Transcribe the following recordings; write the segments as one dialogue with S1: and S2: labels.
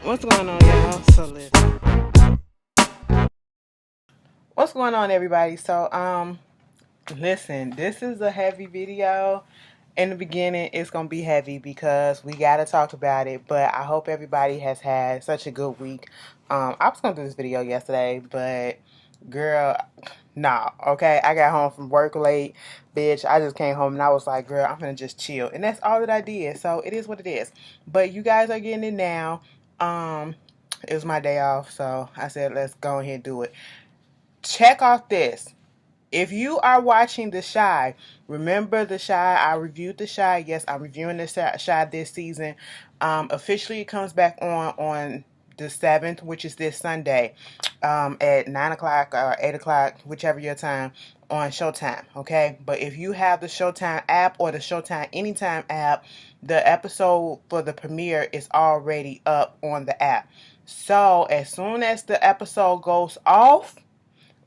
S1: What's going on, y'all? So listen. What's going on, everybody? Listen. This is a heavy video. In the beginning, it's gonna be heavy because we gotta talk about it. But I hope everybody has had such a good week. I was gonna do this video yesterday, but girl, nah. Okay, I got home from work late, bitch. I just came home and I was like, girl, I'm gonna just chill, and that's all that I did. So it is what it is. But you guys are getting it now. Um, it was my day off, so I said, let's go ahead and do it. Check off this. If you are watching The Shy, remember The Shy. I reviewed The Shy. Yes, I'm reviewing The Shy this season. Officially, it comes back on the 7th, which is this Sunday, at 9 o'clock or 8 o'clock, whichever your time, on Showtime. Okay, but if you have the Showtime app or the Showtime Anytime app, the episode for the premiere is already up on the app. So as soon as the episode goes off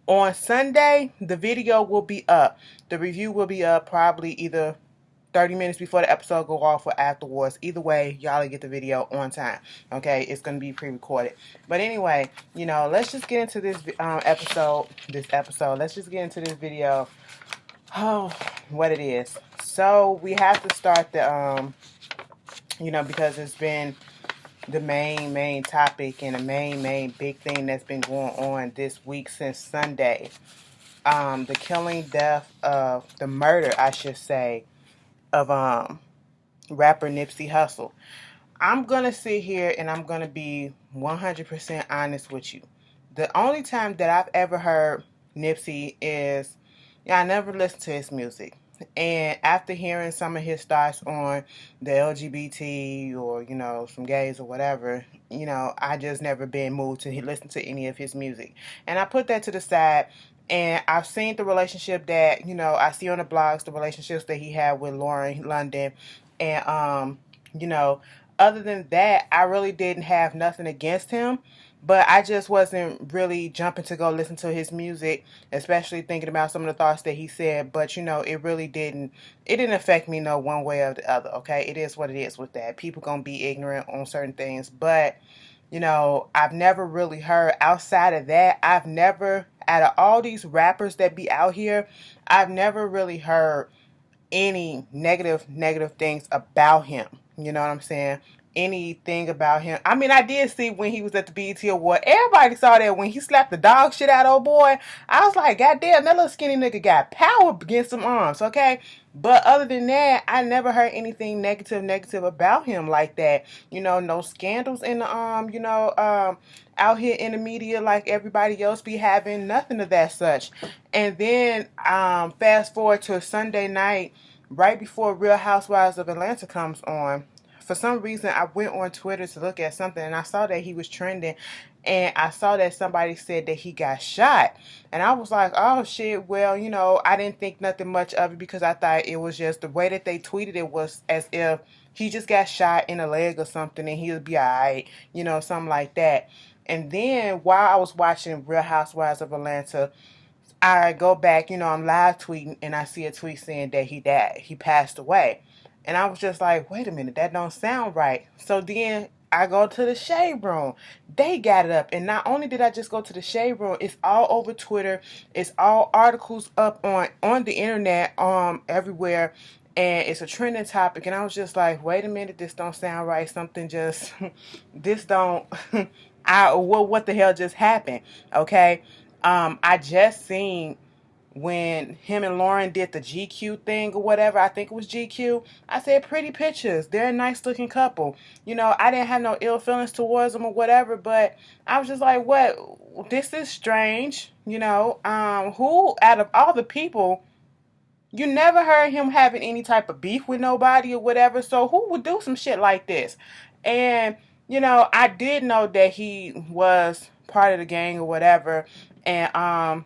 S1: on Sunday, the video will be up. The review will be up probably either 30 minutes before the episode go off or afterwards. Either way, y'all will get the video on time. Okay, it's going to be pre-recorded. But anyway, let's just get into this episode. Let's just get into this video. Oh, what it is. So we have to start because it's been the main topic and the main big thing that's been going on this week since Sunday. The murder, I should say, of rapper Nipsey Hussle. I'm gonna sit here and I'm gonna be 100% honest with you. The only time that I've ever heard Nipsey is, I never listened to his music. And after hearing some of his thoughts on the LGBT or, some gays or whatever, I just never been moved to listen to any of his music. And I put that to the side. And I've seen the relationship that, I see on the blogs, the relationships that he had with Lauren London. And, other than that, I really didn't have nothing against him. But I just wasn't really jumping to go listen to his music, especially thinking about some of the thoughts that he said. But, it didn't affect me no one way or the other, okay? It is what it is with that. People gonna be ignorant on certain things. But, I've never really heard outside of that. Out of all these rappers that be out here, I've never really heard any negative things about him. You know what I'm saying? Anything about him. I mean, I did see when he was at the BET Award. Everybody saw that when he slapped the dog shit out of old boy. I was like, God damn, that little skinny nigga got power against some arms, okay? But other than that, I never heard anything negative about him like that. No scandals in the out here in the media like everybody else be having. Nothing of that such. And then fast forward to Sunday night, right before Real Housewives of Atlanta comes on. For some reason, I went on Twitter to look at something, and I saw that he was trending, and I saw that somebody said that he got shot. And I was like, oh, shit, well, I didn't think nothing much of it because I thought it was just the way that they tweeted it was as if he just got shot in the leg or something, and he'll be all right, something like that. And then while I was watching Real Housewives of Atlanta, I go back, I'm live tweeting, and I see a tweet saying that he died. He passed away. And I was just like, wait a minute, that don't sound right. So then I go to the Shade Room. They got it up. And not only did I just go to the Shade Room, it's all over Twitter. It's all articles up on the internet, everywhere. And it's a trending topic. And I was just like, wait a minute, this don't sound right. Something just, this don't, what the hell just happened? Okay. I just seen when him and Lauren did the GQ thing or whatever. I think it was GQ. I said, pretty pictures. They're a nice looking couple. I didn't have no ill feelings towards them or whatever, but I was just like, what? This is strange. Who out of all the people, you never heard him having any type of beef with nobody or whatever. So who would do some shit like this? And, I did know that he was part of the gang or whatever. And,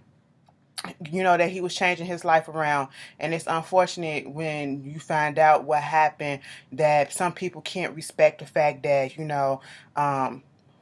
S1: that he was changing his life around. And it's unfortunate when you find out what happened, that some people can't respect the fact that,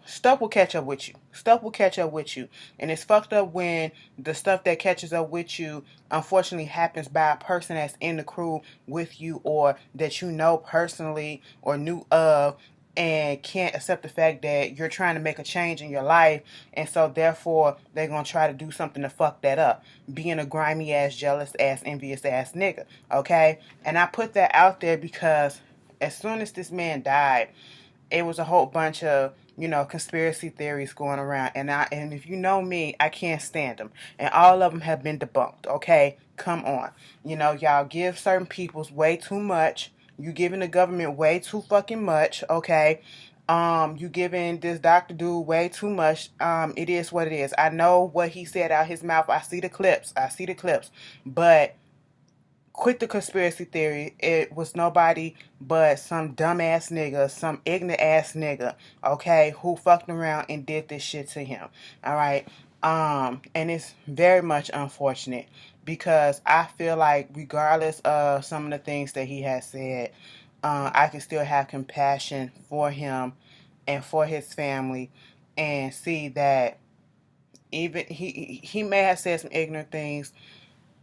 S1: stuff will catch up with you. Stuff will catch up with you. And it's fucked up when the stuff that catches up with you unfortunately happens by a person that's in the crew with you or that you know personally or knew of. and can't accept the fact that you're trying to make a change in your life, and so therefore they're gonna try to do something to fuck that up, being a grimy ass, jealous ass, envious ass nigga. Okay, and I put that out there because as soon as this man died, it was a whole bunch of, conspiracy theories going around, and if you know me, I can't stand them, and all of them have been debunked. Okay, come on. Y'all give certain people's way too much. You giving the government way too fucking much. Okay, you giving this doctor dude way too much. It is what it is. I know what he said out his mouth. I see the clips. But quit the conspiracy theory. It was nobody but some dumbass nigga, some ignorant ass nigga, okay, who fucked around and did this shit to him. All right. And it's very much unfortunate because I feel like regardless of some of the things that he has said, I can still have compassion for him and for his family and see that even he may have said some ignorant things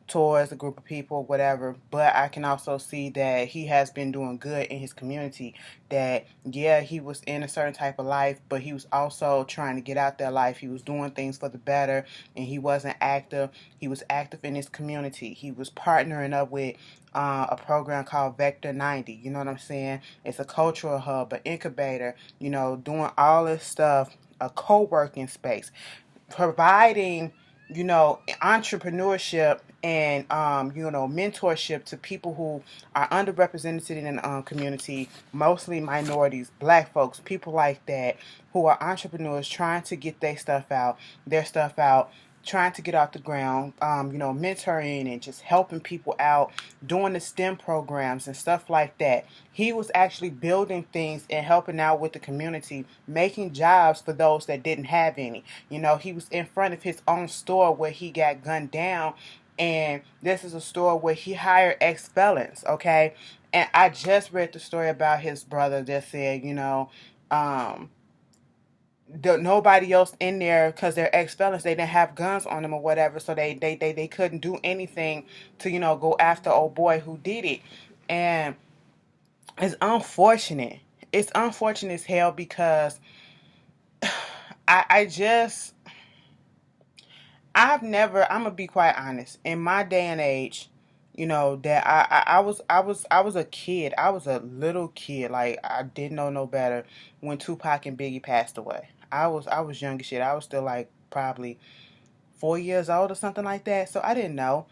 S1: towards a group of people, whatever, but I can also see that he has been doing good in his community. That, yeah, he was in a certain type of life, but he was also trying to get out that life. He was doing things for the better, and he wasn't active. He was active in his community. He was partnering up with a program called Vector 90. You know what I'm saying? It's a cultural hub, an incubator, doing all this stuff, a co-working space, providing, entrepreneurship and, mentorship to people who are underrepresented in the community, mostly minorities, black folks, people like that, who are entrepreneurs trying to get their stuff out, trying to get off the ground, mentoring and just helping people out, doing the STEM programs and stuff like that. He was actually building things and helping out with the community, making jobs for those that didn't have any. He was in front of his own store where he got gunned down, and this is a store where he hired ex-felons, okay? And I just read the story about his brother that said, um, nobody else in there, because they're ex-felons, they didn't have guns on them or whatever, so they couldn't do anything to, go after old boy who did it. And it's unfortunate. It's unfortunate as hell because I just I've never, I'm gonna be quite honest, in my day and age, that I was a kid. I was a little kid. Like, I didn't know no better when Tupac and Biggie passed away. I was young as shit. I was still like probably 4 years old or something like that. So I didn't know,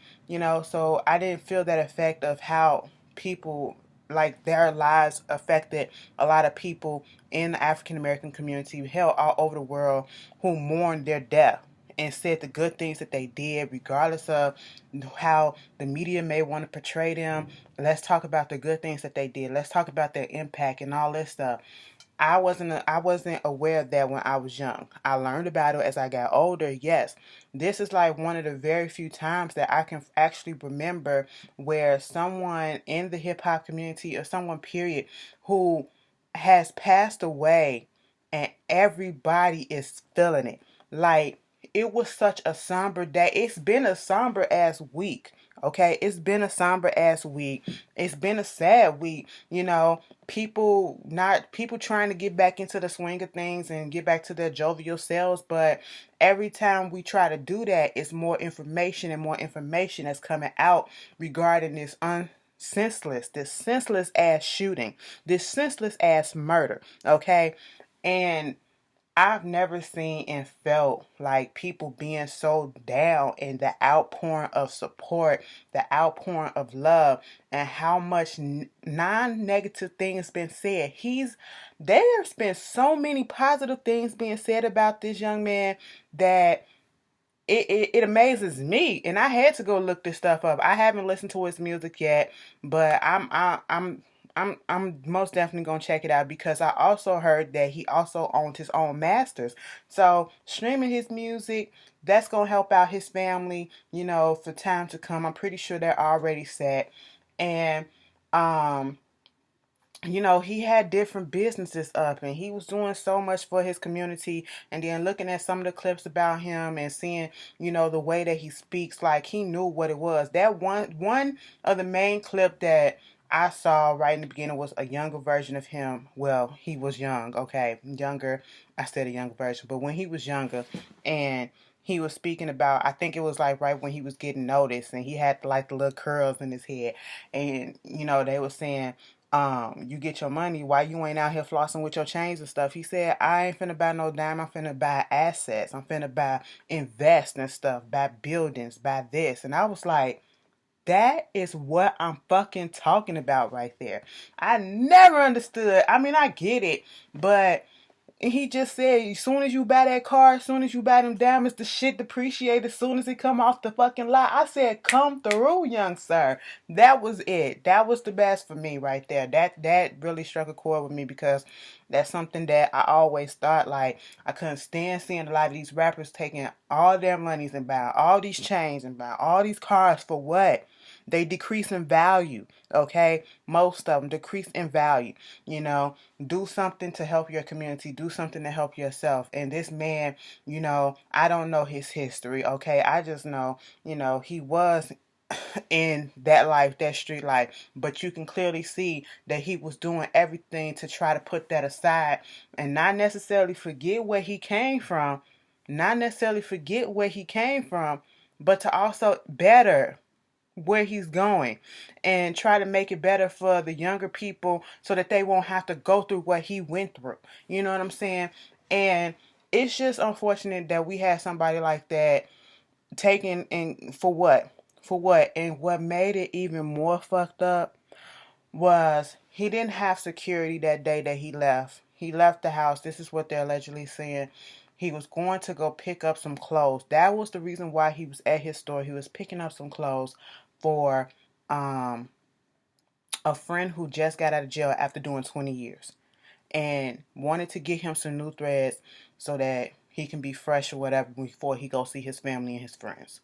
S1: so I didn't feel that effect of how people, like, their lives affected a lot of people in the African American community, hell, all over the world, who mourned their death and said the good things that they did, regardless of how the media may want to portray them. Let's talk about the good things that they did. Let's talk about their impact and all this stuff. I wasn't aware of that when I was young. I learned about it as I got older. Yes, this is like one of the very few times that I can actually remember where someone in the hip hop community, or someone period, who has passed away and everybody is feeling it. Like, it was such a somber day. It's been a somber ass week. Okay, it's been a somber ass week. It's been a sad week. People trying to get back into the swing of things and get back to their jovial selves, but every time we try to do that, it's more information and more information that's coming out regarding this senseless ass shooting, this senseless ass murder. Okay, and I've never seen and felt like people being so down, and the outpouring of support, the outpouring of love, and how much non-negative things been said. There's been so many positive things being said about this young man that it amazes me, and I had to go look this stuff up. I haven't listened to his music yet, but I'm most definitely gonna check it out, because I also heard that he also owned his own masters. So streaming his music, that's gonna help out his family, for time to come. I'm pretty sure they're already set. And um he had different businesses up, and he was doing so much for his community. And then looking at some of the clips about him and seeing, the way that he speaks, like he knew what it was. That one of the main clip that I saw right in the beginning was a younger version of him. Well, he was young, okay, younger. I said a younger version, but when he was younger, and he was speaking about, I think it was like right when he was getting noticed, and he had like the little curls in his head, and they were saying, you get your money, why you ain't out here flossing with your chains and stuff? He said, I ain't finna buy no dime, I'm finna buy assets, I'm finna buy invest and stuff, buy buildings, buy this, and I was like, that is what I'm fucking talking about right there. I never understood. I mean, I get it, but he just said, as soon as you buy that car, as soon as you buy them diamonds, the shit depreciate as soon as it come off the fucking lot. I said, come through, young sir. That was it. That was the best for me right there. That really struck a chord with me, because that's something that I always thought, like, I couldn't stand seeing a lot of these rappers taking all their monies and buying all these chains and buying all these cars for what? They decrease in value, okay? Most of them decrease in value. Do something to help your community, do something to help yourself. And this man, I don't know his history, okay? I just know, he was in that life, that street life, but you can clearly see that he was doing everything to try to put that aside and not necessarily forget where he came from, but to also better where he's going and try to make it better for the younger people so that they won't have to go through what he went through. You know what I'm saying? And it's just unfortunate that we had somebody like that taken, and for what? For what? And what made it even more fucked up was he didn't have security that day that he left. He left the house. This is what they're allegedly saying. He was going to go pick up some clothes. That was the reason why he was at his store. He was picking up some clothes for a friend who just got out of jail after doing 20 years and wanted to get him some new threads so that he can be fresh or whatever before he go see his family and his friends.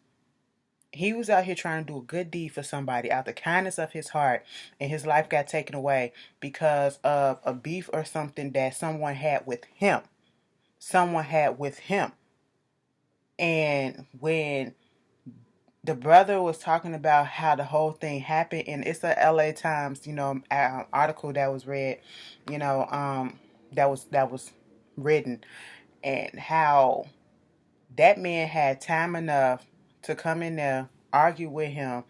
S1: He was out here trying to do a good deed for somebody out the kindness of his heart, and his life got taken away because of a beef or something that someone had with him. And when the brother was talking about how the whole thing happened, and it's a LA Times, article that was read, that was written, and how that man had time enough to come in there, argue with him,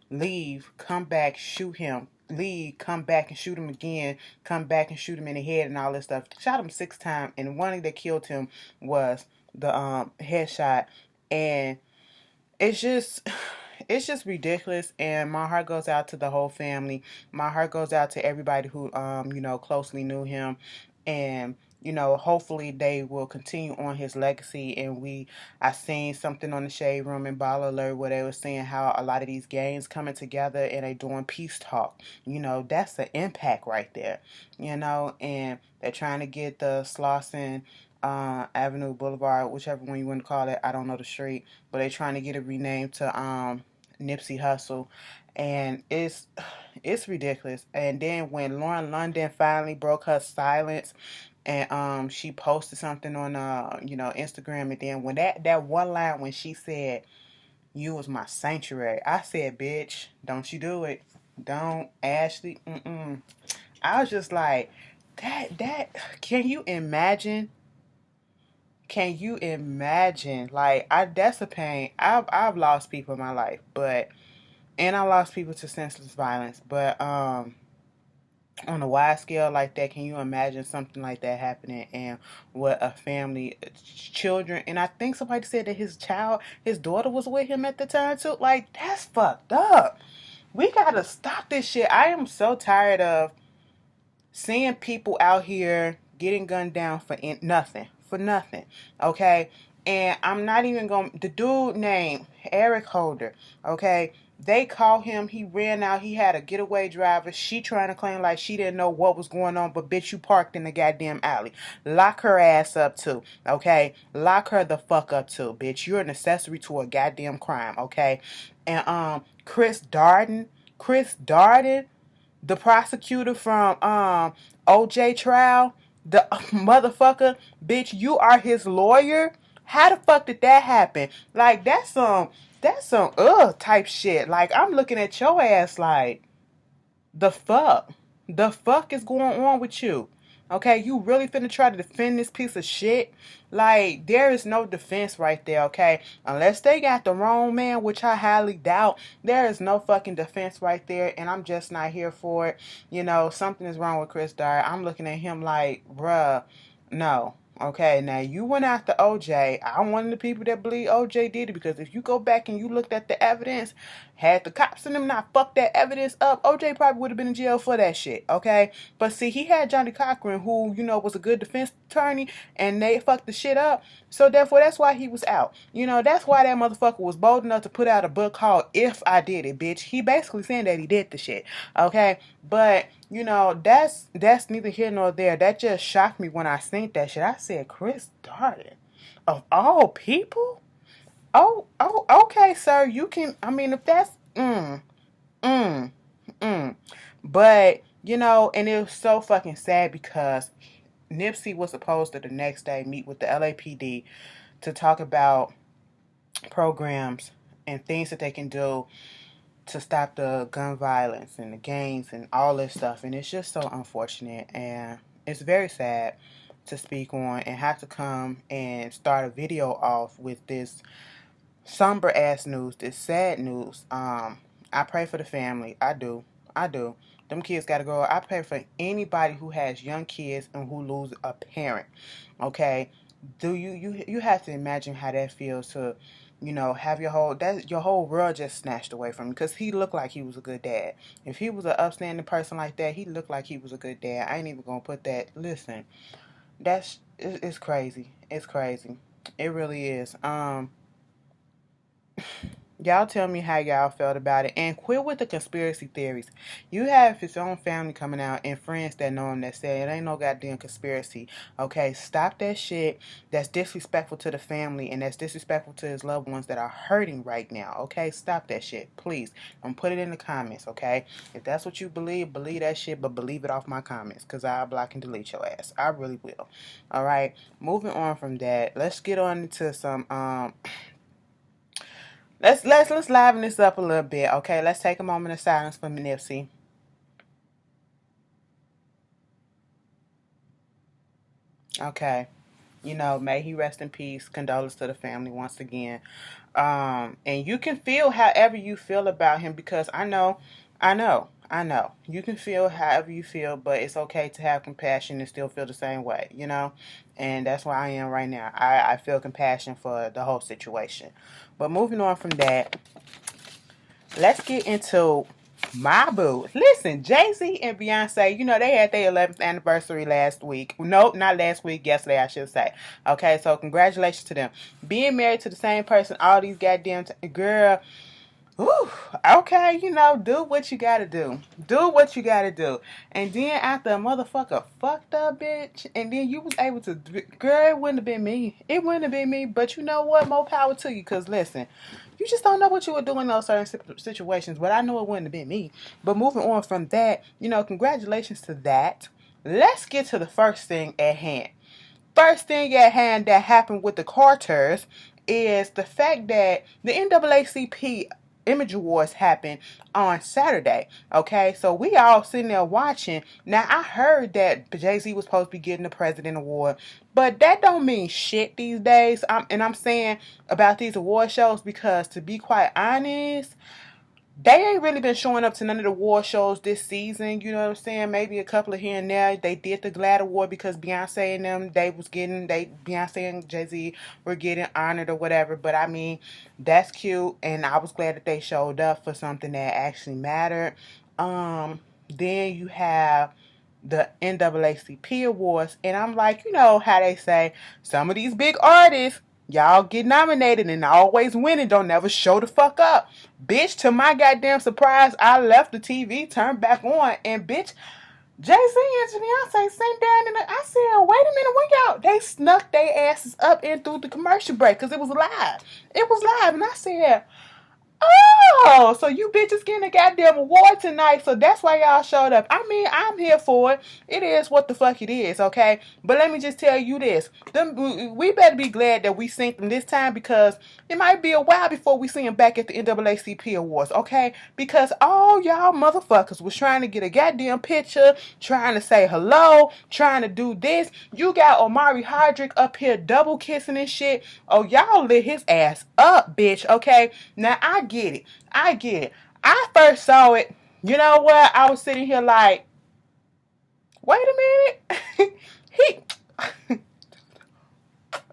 S1: leave, come back, shoot him, leave, come back and shoot him again, come back and shoot him in the head and all this stuff. Shot him 6 times, and one that killed him was the headshot. And it's just ridiculous, and my heart goes out to the whole family. My heart goes out to everybody who closely knew him, and hopefully they will continue on his legacy. And I seen something on the Shade Room and Ball Alert where they were saying how a lot of these gangs coming together and they doing peace talk. That's the impact right there. And they're trying to get the Slauson Avenue Boulevard, whichever one you want to call it. I don't know the street, but they're trying to get it renamed to Nipsey Hussle, and it's ridiculous. And then when Lauren London finally broke her silence, and she posted something on Instagram, and then when that one line when she said, "You was my sanctuary," I said, "Bitch, don't you do it? Don't, Ashley." I was just like, that. Can you imagine? Can you imagine? Like, that's a pain. I've lost people in my life, and I lost people to senseless violence. But on a wide scale like that, can you imagine something like that happening, and what a family, children, and I think somebody said that his daughter was with him at the time too. Like, that's fucked up. We gotta stop this shit. I am so tired of seeing people out here getting gunned down for nothing. Okay? And I'm not even going to, the dude named Eric Holder, okay? They call him, he ran out, he had a getaway driver. She trying to claim like she didn't know what was going on, but bitch, you parked in the goddamn alley. Lock her ass up too, okay? Lock her the fuck up too, bitch. You're an accessory to a goddamn crime, okay? And Chris Darden, the prosecutor from OJ trial, the motherfucker, bitch, you are his lawyer? How the fuck did that happen? Like, that's some type shit. Like, I'm looking at your ass like, The fuck? The fuck is going on with you? Okay, you really finna try to defend this piece of shit? Like, there is no defense right there, okay? Unless they got the wrong man, which I highly doubt, there is no fucking defense right there, and I'm just not here for it. You know, something is wrong with Chris Dyer. I'm looking at him like, bruh, no. Okay, now you went after OJ. I'm one of the people that believe OJ did it because if you go back and you looked at the evidence, had the cops and them not fucked that evidence up, OJ probably would have been in jail for that shit, okay? But see, he had Johnny Cochran, who, you know, was a good defense attorney, and they fucked the shit up. So therefore, that's why he was out. You know, that's why that motherfucker was bold enough to put out a book called If I Did It, bitch. He basically saying that he did the shit, okay? But you know, that's neither here nor there. That just shocked me when I seen that shit. I said, Chris Darden, of all people? Oh, okay, sir. You can. I mean, if that's mm, mm. But you know, and it was so fucking sad because Nipsey was supposed to the next day meet with the LAPD to talk about programs and things that they can do to stop the gun violence and the gangs and all this stuff. And it's just so unfortunate, and it's very sad to speak on and have to come and start a video off with this somber ass news, this sad news. I pray for the family. I do. Them kids gotta go. I pray for anybody who has young kids and who lose a parent. Okay, do you have to imagine how that feels to, you know, have your whole world just snatched away from him because he looked like he was a good dad. If he was an upstanding person like that, he looked like he was a good dad. I ain't even gonna put that. Listen, it's crazy. It's crazy. It really is. Y'all tell me how y'all felt about it. And quit with the conspiracy theories. You have his own family coming out and friends that know him that say it ain't no goddamn conspiracy. Okay, stop that shit. That's disrespectful to the family and that's disrespectful to his loved ones that are hurting right now. Okay, stop that shit. Please. And put it in the comments, okay? If that's what you believe that shit, but believe it off my comments. Because I'll block and delete your ass. I really will. Alright. Moving on from that. Let's get on into some Let's liven this up a little bit, okay? Let's take a moment of silence for Nipsey. Okay. You know, may he rest in peace. Condolence to the family once again. And you can feel however you feel about him because I know. You can feel however you feel, but it's okay to have compassion and still feel the same way, you know? And that's where I am right now. I feel compassion for the whole situation. But moving on from that, let's get into my boo. Listen, Jay-Z and Beyonce, you know, they had their 11th anniversary last week. Nope, not last week, yesterday, I should say. Okay, so congratulations to them. Being married to the same person all these goddamn girl. Ooh, okay, you know, do what you gotta do. Do what you gotta do. And then after a motherfucker fucked up, bitch, and then you was able to, girl, it wouldn't have been me. It wouldn't have been me, but you know what? More power to you, because listen, you just don't know what you would do in those certain situations, but I know it wouldn't have been me. But moving on from that, you know, congratulations to that. Let's get to the first thing at hand. First thing at hand that happened with the Carters is the fact that the NAACP Image Awards happened on Saturday. Okay, so we all sitting there watching. Now I heard that Jay-Z was supposed to be getting the President Award, but that don't mean shit these days. I'm saying about these award shows because, to be quite honest, they ain't really been showing up to none of the award shows this season. You know what I'm saying? Maybe a couple of here and there. They did the GLAAD Award because Beyonce and them, Beyonce and Jay-Z were getting honored or whatever. But I mean, that's cute. And I was glad that they showed up for something that actually mattered. Then you have the NAACP Awards. And I'm like, you know how they say, some of these big artists, y'all get nominated and always winning, don't never show the fuck up. Bitch, to my goddamn surprise, I left the TV, turned back on, and bitch, Jay-Z and Beyonce sat down and I said, wait a minute, when y'all, they snuck their asses up in through the commercial break because it was live. It was live, and I said, Oh, so you bitches getting a goddamn award tonight, so that's why y'all showed up. I mean, I'm here for it. It is what the fuck it is, okay? But let me just tell you this. We better be glad that we synced them this time, because it might be a while before we see them back at the NAACP Awards, okay? Because all y'all motherfuckers was trying to get a goddamn picture, trying to say hello, trying to do this. You got Omari Hardrick up here double kissing and shit. Oh, y'all lit his ass up, bitch, okay? Now, I get it. I get it. I first saw it. You know what? I was sitting here like, wait a minute.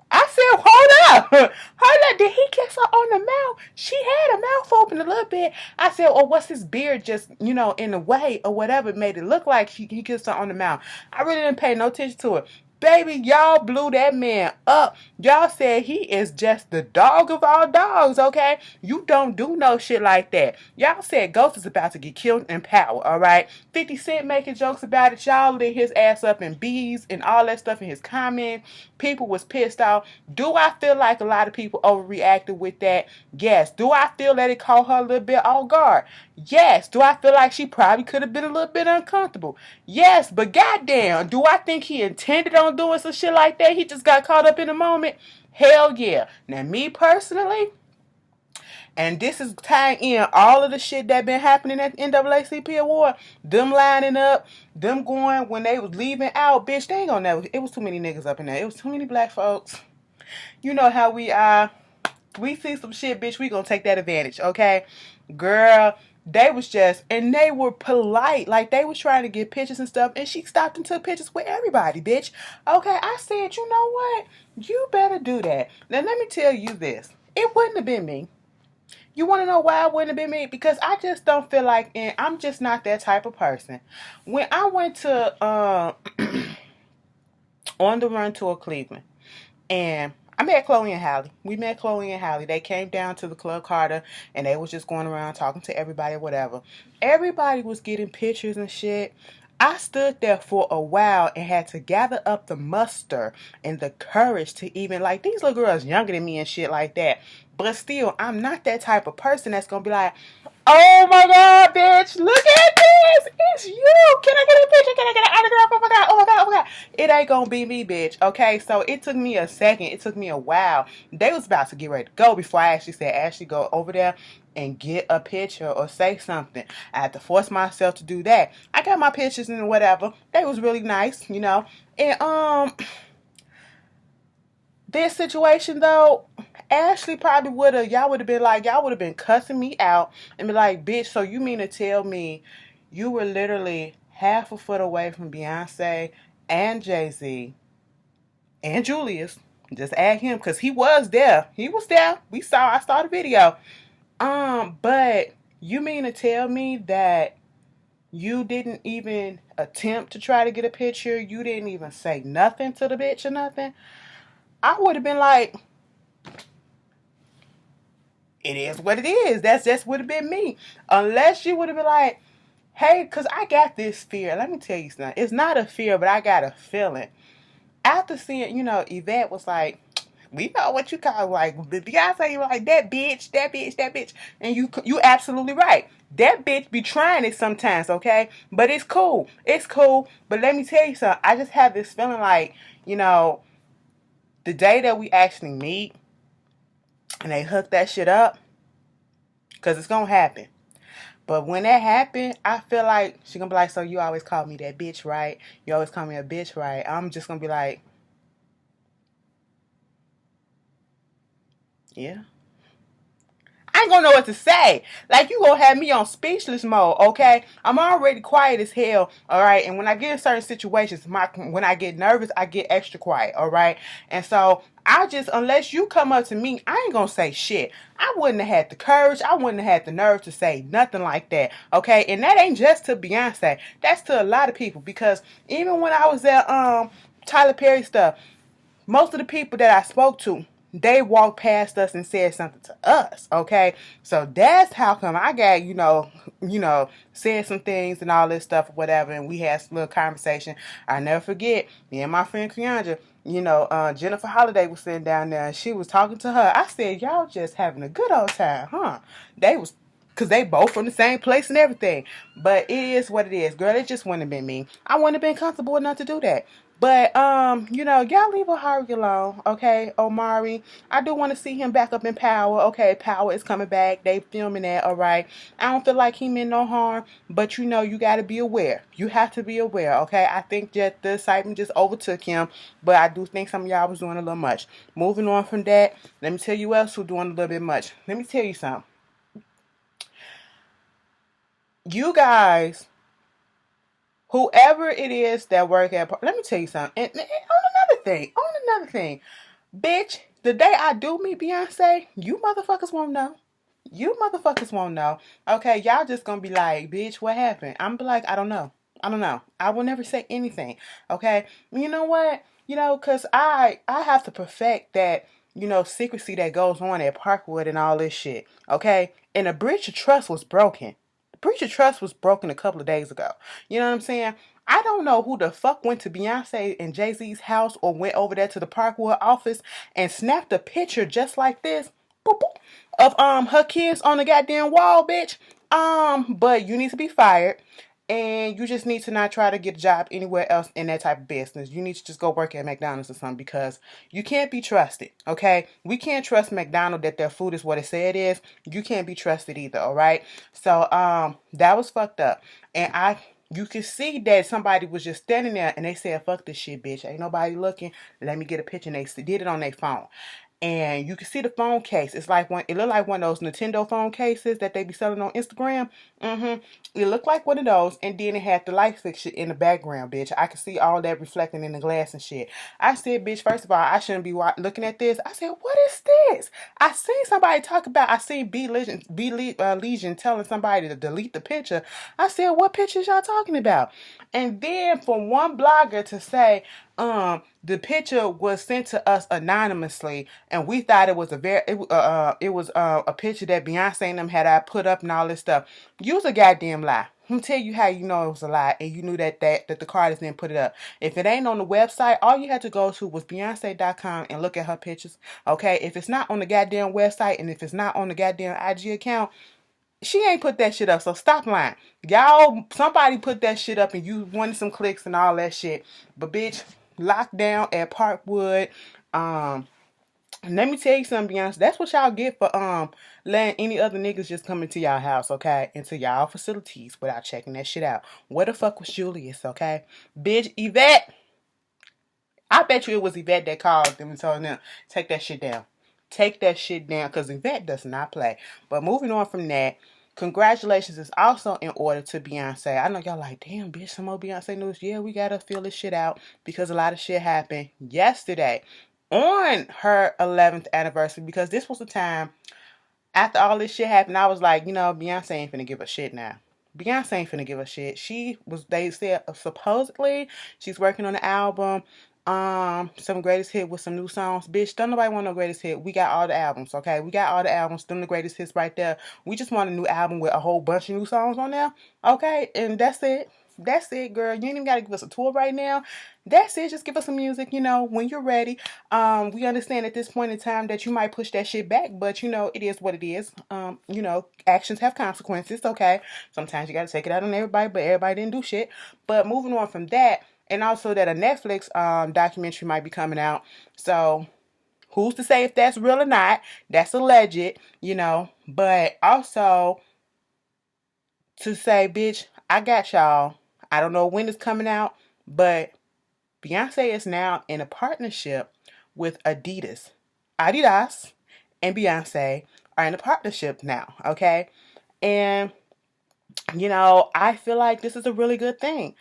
S1: I said, hold up. Hold up. Did he kiss her on the mouth? She had her mouth open a little bit. I said, or what's his beard just, in the way or whatever made it look like he kissed her on the mouth. I really didn't pay no attention to it. Baby, y'all blew that man up. Y'all said he is just the dog of all dogs, okay? You don't do no shit like that. Y'all said Ghost is about to get killed in power, all right? 50 Cent making jokes about it. Y'all lit his ass up in bees and all that stuff in his comments. People was pissed off. Do I feel like a lot of people overreacted with that? Yes. Do I feel that it caught her a little bit off guard? Yes. Do I feel like she probably could have been a little bit uncomfortable? Yes. But goddamn, do I think he intended on doing some shit like that? He just got caught up in the moment? Hell yeah. Now, me personally, and this is tying in all of the shit that been happening at the NAACP Award. Them lining up, them going when they was leaving out, bitch, they ain't gonna never. It was too many niggas up in there. It was too many black folks. You know how we are. We see some shit, bitch, we gonna take that advantage, okay? Girl, they was just, and they were polite. Like, they was trying to get pictures and stuff, and she stopped and took pictures with everybody, bitch. Okay, I said, you know what? You better do that. Now, let me tell you this. It wouldn't have been me. You want to know why it wouldn't have been me? Because I just don't feel like, and I'm just not that type of person. When I went to On the Run tour Cleveland, and I met Chloe and Halle. We met Chloe and Halle. They came down to the Club Carter, and they was just going around talking to everybody, whatever. Everybody was getting pictures and shit. I stood there for a while and had to gather up the muster and the courage to even, like, these little girls younger than me and shit like that. But still, I'm not that type of person that's going to be like, oh my God, bitch, look at this. It's you. Can I get a picture? Can I get an autograph? Oh my God, oh my God, oh my God. It ain't going to be me, bitch. Okay, so it took me a second. It took me a while. They was about to get ready to go before I actually said, Ashley, go over there and get a picture or say something. I had to force myself to do that. I got my pictures and whatever. They was really nice, And this situation though, Ashley probably y'all would have been cussing me out and be like, bitch, so you mean to tell me you were literally half a foot away from Beyonce and Jay-Z and Julius? Just add him, because he was there. He was there. I saw the video. But you mean to tell me that you didn't even attempt to try to get a picture? You didn't even say nothing to the bitch or nothing? I would have been like, it is what it is. That's just would have been me. Unless you would have been like, hey, because I got this fear. Let me tell you something. It's not a fear, but I got a feeling. After seeing, Yvette was like, we know what you call, like, Beyonce, you were like, that bitch, that bitch, that bitch. And you absolutely right. That bitch be trying it sometimes, okay? But it's cool. It's cool. But let me tell you something. I just have this feeling like, the day that we actually meet and they hook that shit up, because it's going to happen. But when that happened, I feel like she's going to be like, so you always call me that bitch, right? You always call me a bitch, right? I'm just going to be like, yeah. I ain't gonna know what to say. Like, you gonna have me on speechless mode, okay? I'm already quiet as hell, all right? And when I get in certain situations, when I get nervous, I get extra quiet, all right? And so, unless you come up to me, I ain't gonna say shit. I wouldn't have had the courage. I wouldn't have had the nerve to say nothing like that, okay? And that ain't just to Beyonce. That's to a lot of people, because even when I was at Tyler Perry stuff, most of the people that I spoke to, they walked past us and said something to us, okay? So that's how come I got, said some things and all this stuff or whatever, and we had some little conversation. I never forget, me and my friend Keandra, Jennifer Holiday was sitting down there and she was talking to her. I said, y'all just having a good old time, huh? They was, because they both from the same place and everything. But it is what it is. Girl, it just wouldn't have been me. I wouldn't have been comfortable enough to do that. But, y'all leave O'Hari alone, okay? Omari, I do want to see him back up in Power. Okay, Power is coming back. They filming that, all right? I don't feel like he meant no harm, but you got to be aware. You have to be aware, okay? I think that the excitement just overtook him, but I do think some of y'all was doing a little much. Moving on from that, let me tell you else who's doing a little bit much. Let me tell you something. You guys, whoever it is that work at, let me tell you something. And on another thing, bitch, the day I do meet Beyonce, you motherfuckers won't know. You motherfuckers won't know. Okay, y'all just gonna be like, bitch, what happened? I'm be like, I don't know. I don't know. I will never say anything. Okay? You know what? Cause I have to perfect that, secrecy that goes on at Parkwood and all this shit. Okay? And the breach of trust was broken. The breach of trust was broken a couple of days ago. You know what I'm saying? I don't know who the fuck went to Beyonce and Jay-Z's house or went over there to the Parkwood office and snapped a picture just like this. Boop, boop, of her kids on the goddamn wall, bitch. But you need to be fired. And you just need to not try to get a job anywhere else in that type of business. You need to just go work at McDonald's or something because you can't be trusted, okay? We can't trust McDonald's that their food is what it said it is. You can't be trusted either, all right? So, that was fucked up. And you can see that somebody was just standing there and they said, fuck this shit, bitch. Ain't nobody looking. Let me get a picture. And they did it on their phone. And you can see the phone case. It looked like one of those Nintendo phone cases that they be selling on Instagram. It looked like one of those, and then it had the light fixture in the background, bitch. I could see all that reflecting in the glass and shit. I said, bitch, first of all, I shouldn't be looking at this. I said, what is this? I seen somebody I seen Legion telling somebody to delete the picture. I said, what pictures y'all talking about? And then for one blogger to say, the picture was sent to us anonymously, and we thought it was a picture that Beyonce and them had put up and all this stuff. Use a goddamn lie. Let me tell you how you know it was a lie, and you knew that the Carters didn't put it up. If it ain't on the website, all you had to go to was Beyonce.com and look at her pictures. Okay, if it's not on the goddamn website, and if it's not on the goddamn IG account, she ain't put that shit up, so stop lying. Y'all, somebody put that shit up and you wanted some clicks and all that shit. But bitch, lockdown at Parkwood. Let me tell you something, Beyonce. That's what y'all get for letting any other niggas just come into y'all house, okay? Into y'all facilities without checking that shit out. Where the fuck was Julius, okay? Bitch, Yvette. I bet you it was Yvette that called them and told them, take that shit down. Take that shit down, because Yvette does not play. But moving on from that, congratulations is also in order to Beyonce. I know y'all like, damn, bitch, some more Beyonce news. Yeah, we gotta feel this shit out because a lot of shit happened yesterday on her 11th anniversary, because this was the time after all this shit happened. I was like, Beyonce ain't finna give a shit now. Beyonce ain't finna give a shit. They said supposedly she's working on an album. Some greatest hit with some new songs. Bitch, don't nobody want no greatest hit. We got all the albums, okay? We got all the albums, them the greatest hits right there. We just want a new album with a whole bunch of new songs on there, okay? And that's it. That's it, girl. You ain't even gotta give us a tour right now. That's it. Just give us some music, when you're ready. We understand at this point in time that you might push that shit back, but it is what it is. Actions have consequences, okay? Sometimes you gotta take it out on everybody, but everybody didn't do shit. But moving on from that, and also that a Netflix documentary might be coming out. So who's to say if that's real or not? That's alleged, But also to say, bitch, I got y'all. I don't know when it's coming out, but Beyonce is now in a partnership with Adidas. Adidas and Beyonce are in a partnership now, okay? And, I feel like this is a really good thing.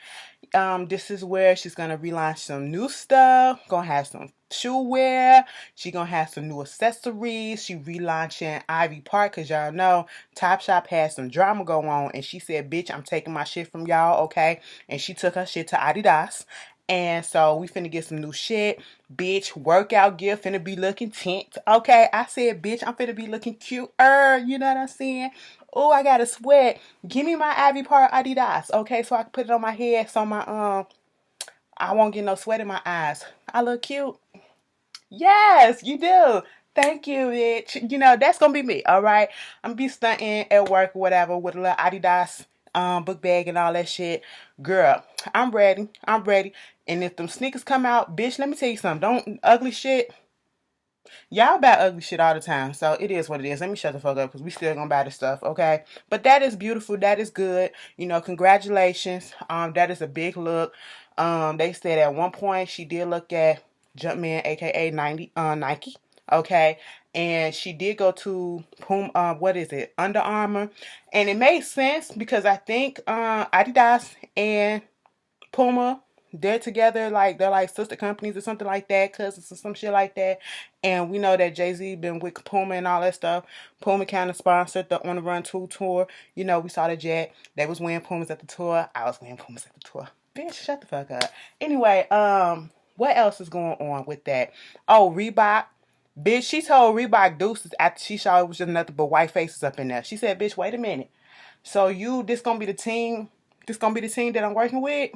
S1: This is where she's gonna relaunch some new stuff, gonna have some shoe wear, she gonna have some new accessories. She relaunching Ivy Park, because y'all know Topshop had some drama go on, and she said, bitch, I'm taking my shit from y'all, okay? And she took her shit to Adidas. And so we finna get some new shit. Bitch, workout gear finna be looking tint. Okay, I said, bitch, I'm finna be looking cute. You know what I'm saying? Oh, I got a sweat. Give me my Ivy Park Adidas. Okay, so I can put it on my head so my I won't get no sweat in my eyes. I look cute. Yes, you do. Thank you, bitch. You know, that's gonna be me, all right? I'm gonna be stunting at work or whatever with a little Adidas book bag and all that shit. Girl, I'm ready. I'm ready. And if them sneakers come out, bitch, let me tell you something. Don't ugly shit. Y'all buy ugly shit all the time, so it is what it is. Let me shut the fuck up because we still gonna buy the stuff, okay? But that is beautiful. That is good. You know, congratulations. That is a big look. They said at one point she did look at Jumpman, aka Nike, okay, and she did go to what is it, Under Armour, and it made sense because I think Adidas and Puma, they're together, like they're like sister companies or something like that, cousins or some shit like that. And we know that Jay-Z been with Puma and all that stuff. Puma kind of sponsored the On the Run 2 tour. You know, we saw the Jet. They was wearing Pumas at the tour. I was wearing Pumas at the tour. Bitch, shut the fuck up. Anyway, what else is going on with that? Oh, Reebok. Bitch, she told Reebok deuces after she saw it was just nothing but white faces up in there. She said, bitch, wait a minute. So this gonna be the team, this gonna be the team that I'm working with?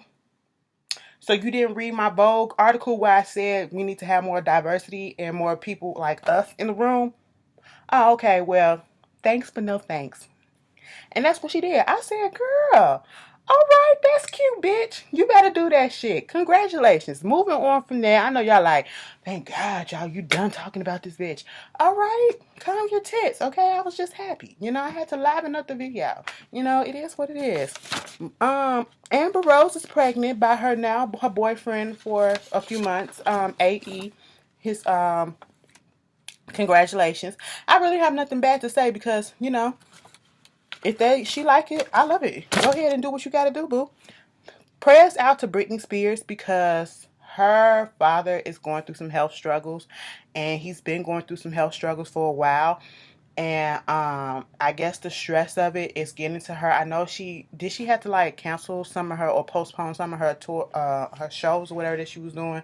S1: So you didn't read my Vogue article where I said we need to have more diversity and more people like us in the room? Oh, okay. Well, thanks, but no thanks. And that's what she did. I said, girl, all right, that's cute, bitch. You better do that shit. Congratulations. Moving on from there. I know y'all like, thank God, y'all, you done talking about this bitch. All right, calm your tits, okay? I was just happy. You know, I had to liven up the video. You know, it is what it is. Amber Rose is pregnant by her boyfriend for a few months. AE, his congratulations. I really have nothing bad to say because, you know, if she like it, I love it. Go ahead and do what you gotta do, boo. Prayers out to Britney Spears because her father is going through some health struggles, and he's been going through some health struggles for a while. And I guess the stress of it is getting to her. I know she had to like cancel some of her or postpone some of her tour, her shows or whatever that she was doing,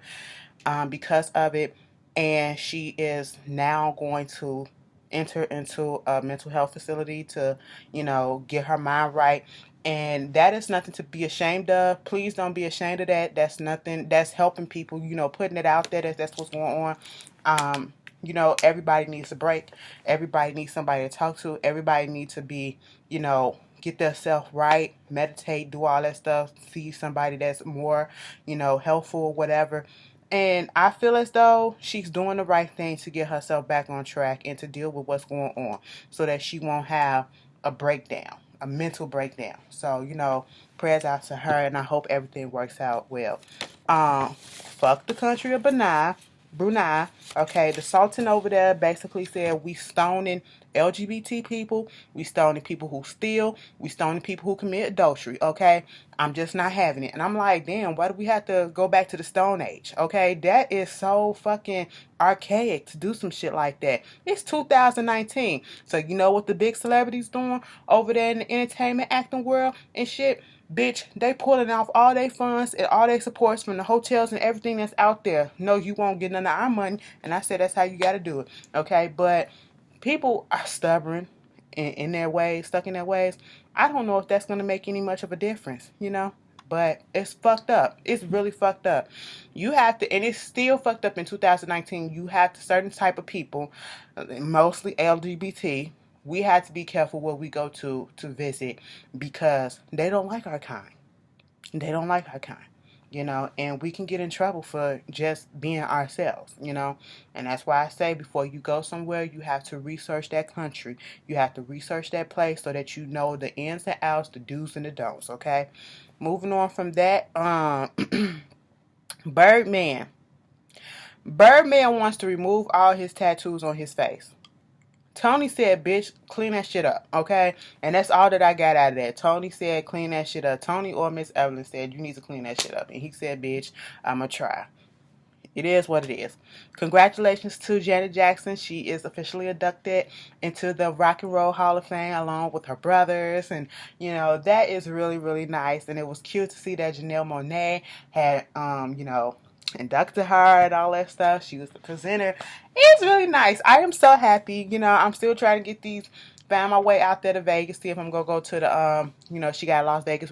S1: because of it. And she is now going to enter into a mental health facility to, you know, get her mind right. And that is nothing to be ashamed of. Please don't be ashamed of that. That's nothing. That's helping people, you know, putting it out there. That's what's going on. You know, everybody needs a break. Everybody needs somebody to talk to. Everybody needs to be, you know, get themselves right, meditate, do all that stuff, see somebody that's more, you know, helpful, whatever. And I feel as though she's doing the right thing to get herself back on track and to deal with what's going on so that she won't have a breakdown, a mental breakdown. So, you know, prayers out to her, and I hope everything works out well. Fuck the country of Brunei. Okay, the Sultan over there basically said we stoning LGBT people, we stoning people who steal, we stoning people who commit adultery. Okay, I'm just not having it. And I'm like, damn, why do we have to go back to the Stone Age? Okay, that is so fucking archaic to do some shit like that. It's 2019. So you know what the big celebrities doing over there in the entertainment acting world and shit? Bitch, they pulling off all their funds and all their supports from the hotels and everything that's out there. No, you won't get none of our money. And I said that's how you got to do it. Okay, but people are stubborn in their ways, stuck in their ways. I don't know if that's going to make any much of a difference, you know? But it's fucked up. It's really fucked up. You have to, and it's still fucked up in 2019. You have to, certain type of people, mostly LGBT, we have to be careful where we go to visit because they don't like our kind. They don't like our kind, you know, and we can get in trouble for just being ourselves, you know. And that's why I say before you go somewhere, you have to research that country. You have to research that place so that you know the ins and outs, the do's and the don'ts, okay? Moving on from that, Birdman. Birdman wants to remove all his tattoos on his face. Tony said, bitch, clean that shit up, okay? And that's all that I got out of that. Tony said, clean that shit up. Tony or Miss Evelyn said, you need to clean that shit up. And he said, bitch, I'm going to try. It is what it is. Congratulations to Janet Jackson. She is officially inducted into the Rock and Roll Hall of Fame along with her brothers. And, you know, that is really, really nice. And it was cute to see that Janelle Monáe had, you know, inducted her and all that stuff. She was the presenter. It's really nice. I am so happy. You know, I'm still trying to get find my way out there to Vegas, see if I'm going to go to the, you know, she got Las Vegas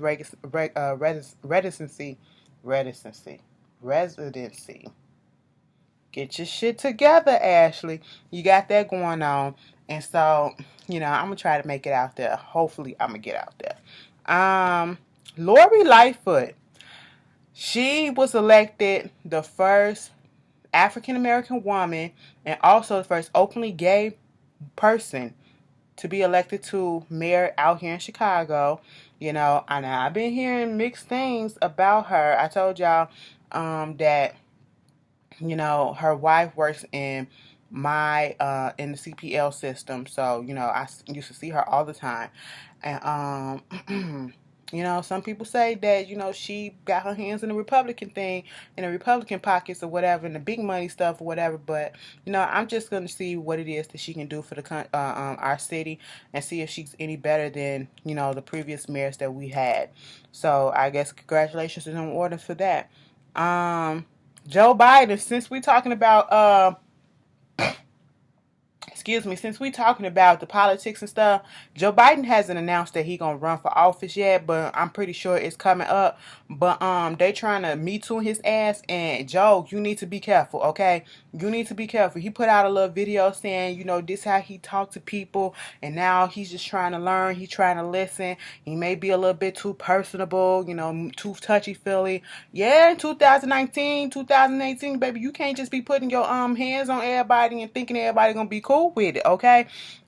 S1: residency. residency. Get your shit together, Ashley. You got that going on. And so, I'm going to try to make it out there. Hopefully, I'm going to get out there. Lori Lightfoot. She was elected the first African-American woman and also the first openly gay person to be elected to mayor out here in Chicago. And I've been hearing mixed things about her. I told y'all that her wife works in in the CPL system, so I used to see her all the time. And some people say that she got her hands in the Republican thing, in the Republican pockets or whatever, in the big money stuff or whatever. But I'm just gonna see what it is that she can do for the our city, and see if she's any better than the previous mayors that we had. So I guess congratulations in order for that. Joe Biden, since we're talking about since we talking about the politics and stuff, Joe Biden hasn't announced that he gonna run for office yet, but I'm pretty sure it's coming up. But they trying to Me Too his ass, and Joe, you need to be careful, okay? You need to be careful. He put out a little video saying, this how he talked to people, and now he's just trying to learn. He's trying to listen. He may be a little bit too personable, too touchy-feely. Yeah, in 2019, 2018, baby, you can't just be putting your hands on everybody and thinking everybody gonna be cool with it, okay?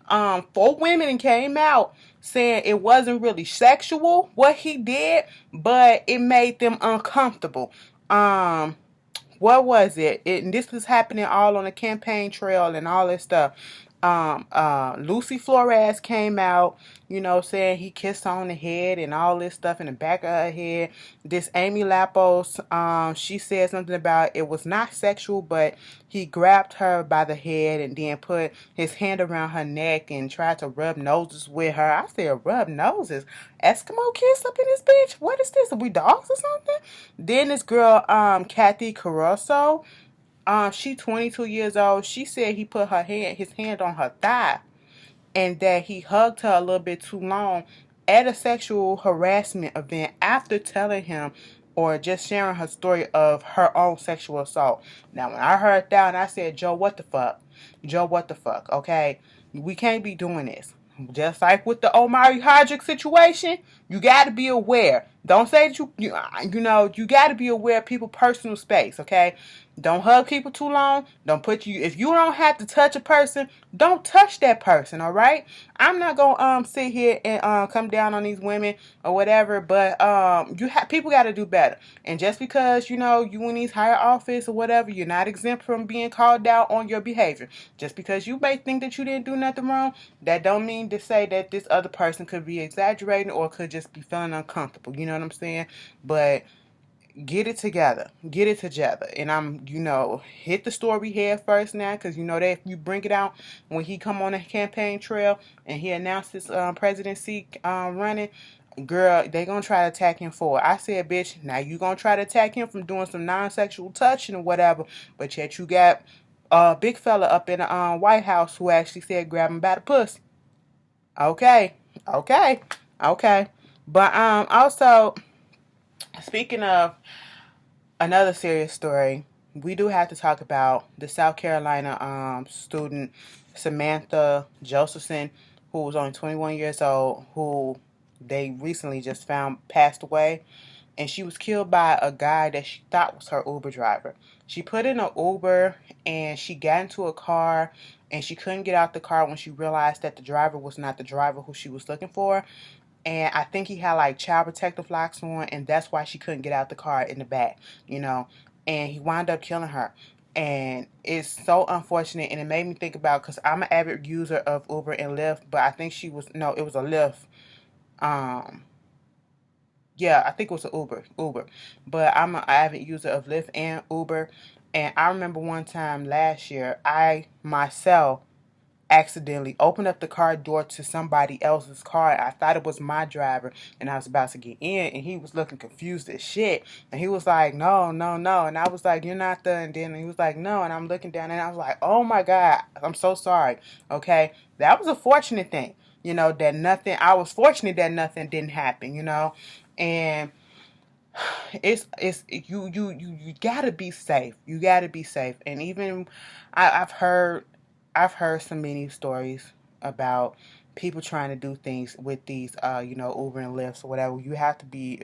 S1: 4 women came out saying it wasn't really sexual what he did, but it made them uncomfortable. What was it? And this was happening all on the campaign trail and all this stuff. Lucy Flores came out, saying he kissed her on the head and all this stuff in the back of her head. This Amy Lapos, she said something about it was not sexual, but he grabbed her by the head and then put his hand around her neck and tried to rub noses with her. I said, rub noses? Eskimo kiss up in this bitch? What is this? Are we dogs or something? Then this girl, Kathy Caruso, she 22 years old. She said he put his hand on her thigh and that he hugged her a little bit too long at a sexual harassment event after telling him or just sharing her story of her own sexual assault. Now, when I heard that, and I said, Joe, what the fuck? Joe, what the fuck? Okay? We can't be doing this. Just like with the Omari Hardrick situation, you got to be aware. Don't say that you got to be aware of people's personal space, okay? Don't hug people too long. If you don't have to touch a person, don't touch that person, all right? I'm not going to sit here and come down on these women or whatever, but people got to do better. And just because, you in these higher office or whatever, you're not exempt from being called out on your behavior. Just because you may think that you didn't do nothing wrong, that don't mean to say that this other person could be exaggerating or could just be feeling uncomfortable. You know what I'm saying? But get it together. Get it together. And I'm, hit the story head first now, because that if you bring it out when he come on the campaign trail and he announced his presidency running, girl, they gonna try to attack him for it. I said, bitch, now you gonna try to attack him from doing some non-sexual touching or whatever, but yet you got a big fella up in the White House who actually said grab him by the pussy. Okay. But also, speaking of another serious story, we do have to talk about the South Carolina student Samantha Josephson, who was only 21 years old, who they recently just found passed away. And she was killed by a guy that she thought was her Uber driver. She put in an Uber and she got into a car and she couldn't get out the car when she realized that the driver was not the driver who she was looking for. And I think he had like child protective locks on, and that's why she couldn't get out the car in the back, and he wound up killing her. And it's so unfortunate, and it made me think about, because I'm an avid user of Uber and Lyft, but I think it was a Lyft. Yeah, I think it was an Uber. But I'm an avid user of Lyft and Uber. And I remember one time last year, I myself accidentally opened up the car door to somebody else's car. I thought it was my driver, and I was about to get in, and he was looking confused as shit. And he was like, no. And I was like, you're not the, and then he was like, no. And I'm looking down, and I was like, oh my God, I'm so sorry. Okay. That was a fortunate thing, I was fortunate that nothing didn't happen, and You gotta be safe. You gotta be safe. And even I've heard so many stories about people trying to do things with these Uber and Lyfts or whatever. You have to be,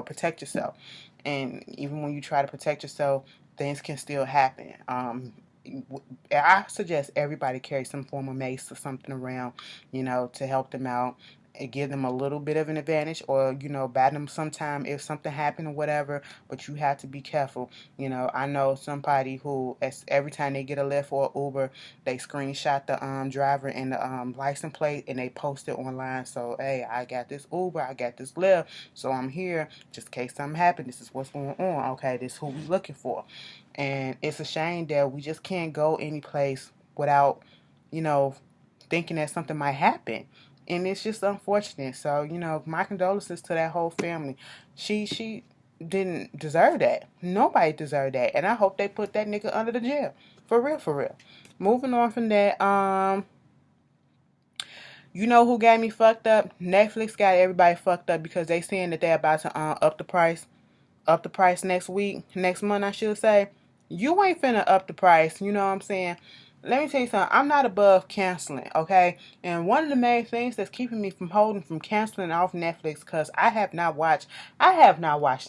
S1: protect yourself. And even when you try to protect yourself, things can still happen. I suggest everybody carry some form of mace or something around, to help them out and give them a little bit of an advantage, or bat them sometime if something happened or whatever. But you have to be careful. I know somebody who, every time they get a Lyft or Uber, they screenshot the driver and the license plate and they post it online. So, hey, I got this Uber, I got this Lyft, so I'm here just in case something happened. This is what's going on. Okay, this is who we looking for. And it's a shame that we just can't go any place without, thinking that something might happen. And it's just unfortunate. So, my condolences to that whole family. She didn't deserve that. Nobody deserved that. And I hope they put that nigga under the jail. For real, for real. Moving on from that, you know who got me fucked up? Netflix got everybody fucked up because they saying that they're about to up the price next month, I should say. You ain't finna up the price, you know what I'm saying? Let me tell you something. I'm not above canceling, okay? And one of the main things that's keeping me from canceling off Netflix, because I have not watched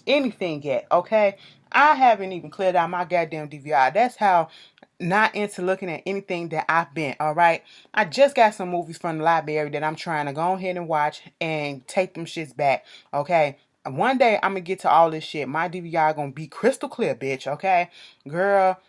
S1: anything yet, okay? I haven't even cleared out my goddamn DVR. That's how not into looking at anything that I've been, all right? I just got some movies from the library that I'm trying to go ahead and watch and take them shits back, okay? One day I'm gonna get to all this shit. My DVR gonna be crystal clear, bitch, okay? Girl,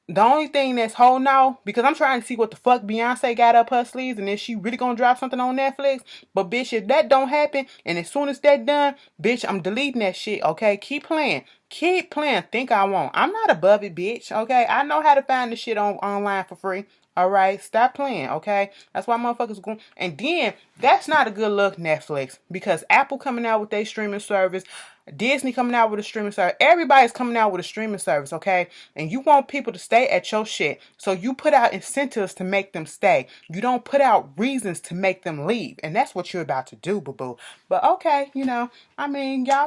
S1: the only thing that's holding out, because I'm trying to see what the fuck Beyonce got up her sleeves and if she really gonna drop something on Netflix. But bitch, if that don't happen, and as soon as that done, bitch, I'm deleting that shit, okay? Keep playing. Keep playing. Think I won't. I'm not above it, bitch, okay? I know how to find the shit online for free. Alright, stop playing, okay? That's why motherfuckers going. And then, that's not a good look, Netflix. Because Apple coming out with their streaming service, Disney coming out with a streaming service, everybody's coming out with a streaming service, okay? And you want people to stay at your shit. So you put out incentives to make them stay. You don't put out reasons to make them leave. And that's what you're about to do, boo-boo. But okay, y'all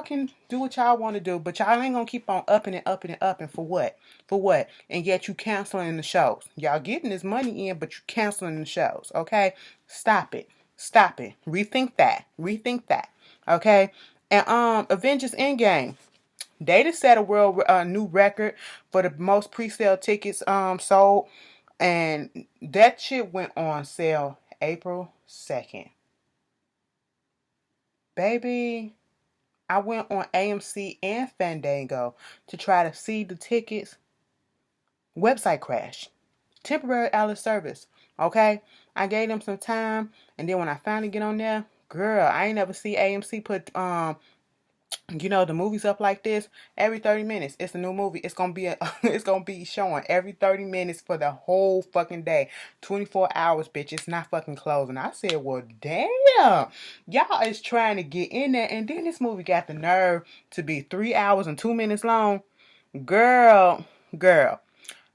S1: can do what y'all want to do, but y'all ain't gonna keep on upping and upping and upping for what? For what? And yet you canceling the shows. Y'all getting this money in, but you canceling the shows, okay? Stop it. Stop it. Rethink that. Rethink that. Okay? And Avengers Endgame. They just set a world new record for the most pre-sale tickets sold, and that shit went on sale April 2nd. Baby, I went on AMC and Fandango to try to see the tickets. Website crash. Temporary out of service. Okay? I gave them some time, and then when I finally get on there, girl, I ain't never see AMC put the movies up like this every 30 minutes. It's a new movie. It's gonna be it's gonna be showing every 30 minutes for the whole fucking day. 24 hours, bitch. It's not fucking closing. I said, well, damn. Y'all is trying to get in there, and then this movie got the nerve to be 3 hours and 2 minutes long. Girl.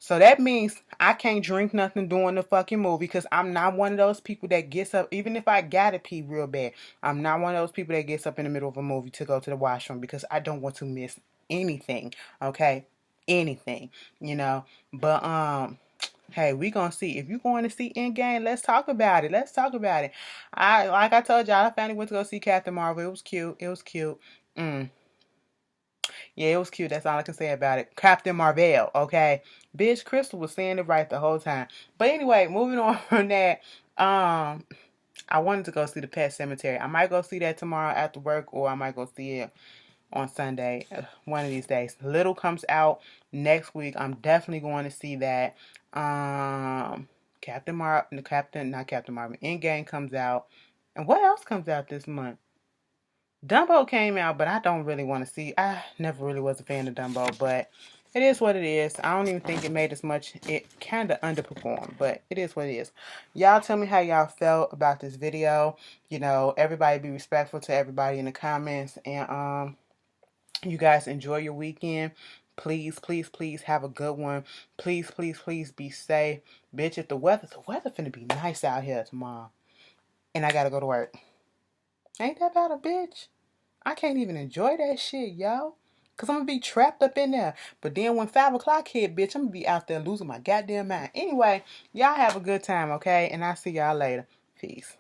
S1: So that means I can't drink nothing during the fucking movie, because I'm not one of those people that gets up, even if I gotta pee real bad. I'm not one of those people that gets up in the middle of a movie to go to the washroom, because I don't want to miss anything. Okay? Anything. But hey, we gonna see. If you going to see Endgame, let's talk about it. Let's talk about it. Like I told y'all, I finally went to go see Captain Marvel. It was cute. It was cute. Yeah, it was cute. That's all I can say about it. Captain Marvel, okay? Bitch, Crystal was saying it right the whole time. But anyway, moving on from that, I wanted to go see the Pet Cemetery. I might go see that tomorrow after work, or I might go see it on Sunday, one of these days. Little comes out next week. I'm definitely going to see that. Not Captain Marvel. Endgame comes out. And what else comes out this month? Dumbo came out, but I don't really want to see. I never really was a fan of Dumbo, but it is what it is. I don't even think it made as much. It kind of underperformed, but it is what it is. Y'all tell me how y'all felt about this video. Everybody be respectful to everybody in the comments, and you guys enjoy your weekend. Please, please, please have a good one. Please, please, please be safe. Bitch, if the weather finna be nice out here tomorrow, and I gotta go to work. Ain't that about a bitch? I can't even enjoy that shit, yo. Because I'm going to be trapped up in there. But then when 5 o'clock hit, bitch, I'm going to be out there losing my goddamn mind. Anyway, y'all have a good time, okay? And I'll see y'all later. Peace.